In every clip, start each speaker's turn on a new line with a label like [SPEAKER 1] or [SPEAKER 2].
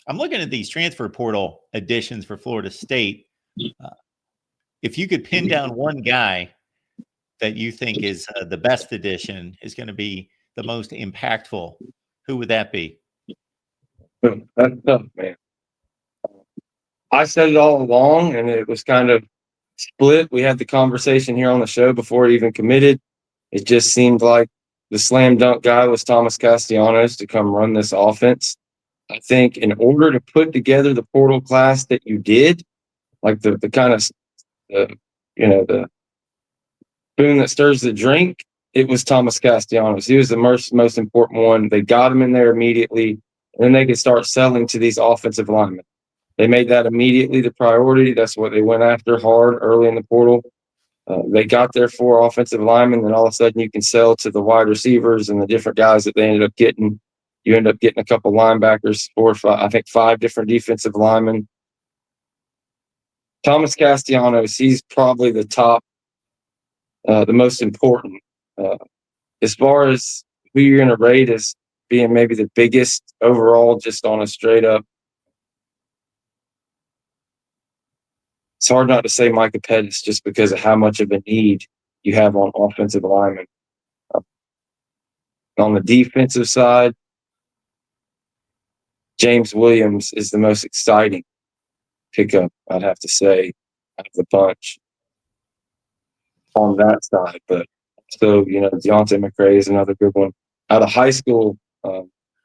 [SPEAKER 1] I'm looking at these transfer portal additions for Florida State. If you could pin down one guy that you think is the best addition, is going to be the most impactful, who would that be?
[SPEAKER 2] That's tough, man. I said it all along, and it was kind of split. We had the conversation here on the show before it even committed. It just seemed like the slam dunk guy was Thomas Castellanos to come run this offense. I think in order to put together the portal class that you did, like the kind of the spoon that stirs the drink, it was Thomas Castellanos. He was the most important one. They got him in there immediately, and then they could start selling to these offensive linemen. They made that immediately the priority. That's what they went after hard early in the portal. They got their 4 offensive linemen, and all of a sudden you can sell to the wide receivers and the different guys that they ended up getting. You end up getting a couple linebackers, 4 or 5, I think 5 different defensive linemen. Thomas Castellanos, he's probably the top, the most important. As far as who you're going to rate as being maybe the biggest overall, just on a straight up, it's hard not to say Micah Pettis just because of how much of a need you have on offensive linemen. On the defensive side, James Williams is the most exciting pickup, I'd have to say, out of the bunch on that side. But so, Deontay McCray is another good one. Out of high school,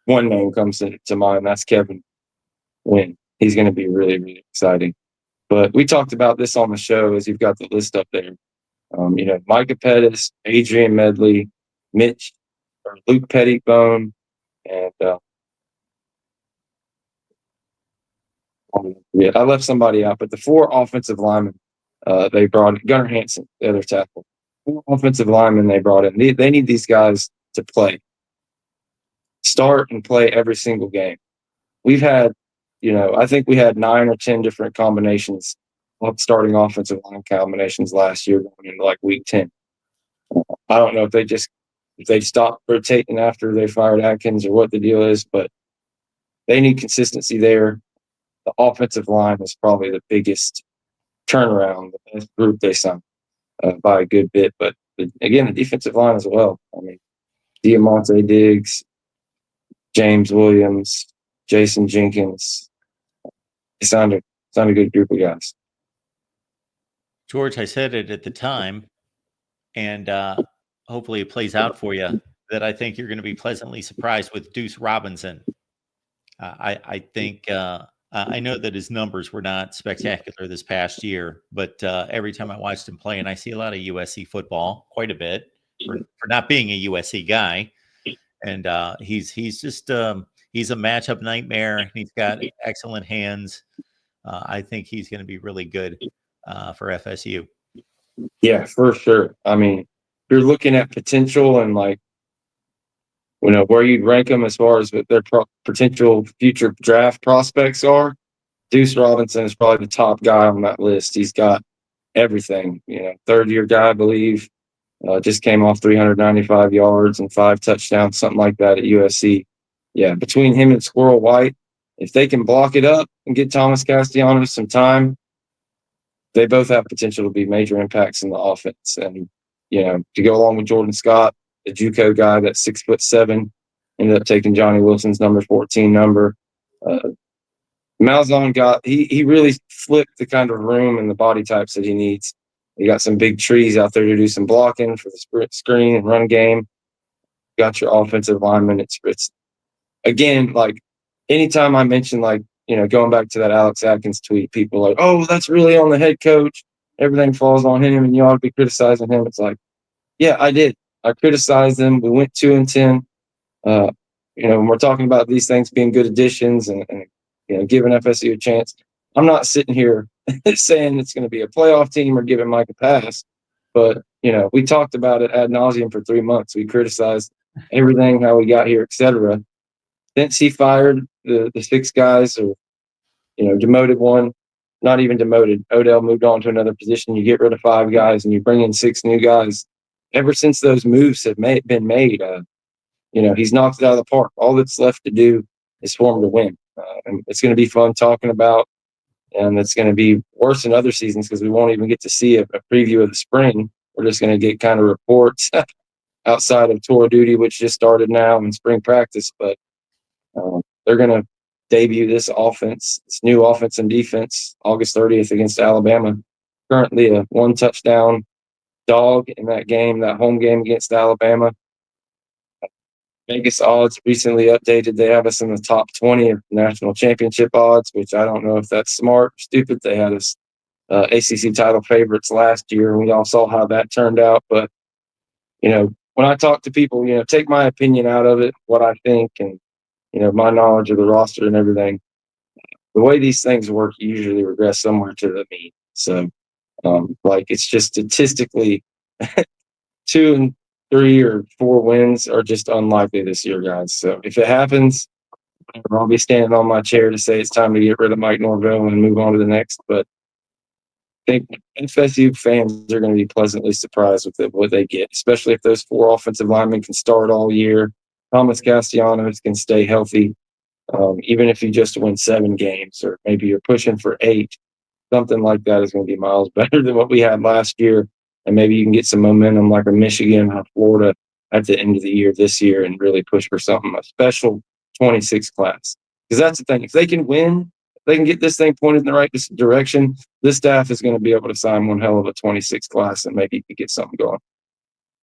[SPEAKER 2] one name comes to mind. That's Kevin Wynn. He's going to be really, really exciting. But we talked about this on the show as you've got the list up there. Micah Pettis, Adrian Medley, Luke Pettibone, and I left somebody out, but the 4 offensive linemen they brought in, Gunnar Hansen, the other tackle. 4 offensive linemen they brought in. They need these guys to start and play every single game. We've had, I think we had 9 or 10 different combinations of starting offensive line combinations last year going into like week 10. I don't know if they stopped rotating after they fired Atkins or what the deal is, but they need consistency there. The offensive line is probably the biggest turnaround, the best group they signed by a good bit. But again, the defensive line as well. I mean, Diamante Diggs, James Williams, Jason Jenkins. It sounded a good group of guys.
[SPEAKER 1] George, I said it at the time, and hopefully it plays out for you, that I think you're going to be pleasantly surprised with Deuce Robinson. I think I know that his numbers were not spectacular this past year, but every time I watched him play, and I see a lot of USC football, quite a bit, for not being a USC guy, and he's just he's a matchup nightmare. He's got excellent hands. I think he's going to be really good for FSU.
[SPEAKER 2] Yeah, for sure. I mean, you're looking at potential and where you'd rank them as far as what their potential future draft prospects are. Deuce Robinson is probably the top guy on that list. He's got everything. 3rd-year guy, I believe. Just came off 395 yards and 5 touchdowns, something like that at USC. Yeah, between him and Squirrel White, if they can block it up and get Thomas Castellanos some time, they both have potential to be major impacts in the offense. And, to go along with Jordan Scott, the JUCO guy that's 6'7", ended up taking Johnny Wilson's number 14 number. Malzahn he really flipped the kind of room and the body types that he needs. You got some big trees out there to do some blocking for the sprint screen and run game. Got your offensive lineman. It's again, like anytime I mention going back to that Alex Atkins tweet, people are like, oh, that's really on the head coach. Everything falls on him and you ought to be criticizing him. It's like, yeah, I did. I criticized them. We went 2-10. When we're talking about these things being good additions and giving FSU a chance, I'm not sitting here saying it's going to be a playoff team or giving Mike a pass. But, we talked about it ad nauseum for 3 months. We criticized everything, how we got here, et cetera. Since he fired the 6 guys or, demoted one, not even demoted, Odell moved on to another position. You get rid of 5 guys and you bring in 6 new guys. Ever since those moves have been made, he's knocked it out of the park. All that's left to do is for him to win. And it's going to be fun talking about. And it's going to be worse than other seasons because we won't even get to see a preview of the spring. We're just going to get kind of reports outside of tour duty, which just started now in spring practice. But they're going to debut this offense, this new offense and defense, August 30th against Alabama. Currently a 1-touchdown dog in that game, that home game against Alabama. Vegas odds recently updated. They have us in the top 20 of national championship odds, which I don't know if that's smart or stupid. They had us ACC title favorites last year, and we all saw how that turned out. But, when I talk to people, take my opinion out of it, what I think, and, my knowledge of the roster and everything. The way these things work, you usually regress somewhere to the mean. So, it's just statistically 2 and 3 or 4 wins are just unlikely this year, guys. So if it happens, I'll be standing on my chair to say it's time to get rid of Mike Norvell and move on to the next. But I think FSU fans are going to be pleasantly surprised with what they get, especially if those 4 offensive linemen can start all year. Thomas Castellanos can stay healthy. Even if you just win 7 games, or maybe you're pushing for 8, something like that is going to be miles better than what we had last year. And maybe you can get some momentum like a Michigan or Florida at the end of the year this year and really push for something, a special 26 class. Because that's the thing. If they can win, if they can get this thing pointed in the right direction, this staff is going to be able to sign one hell of a 26 class and maybe you could get something going.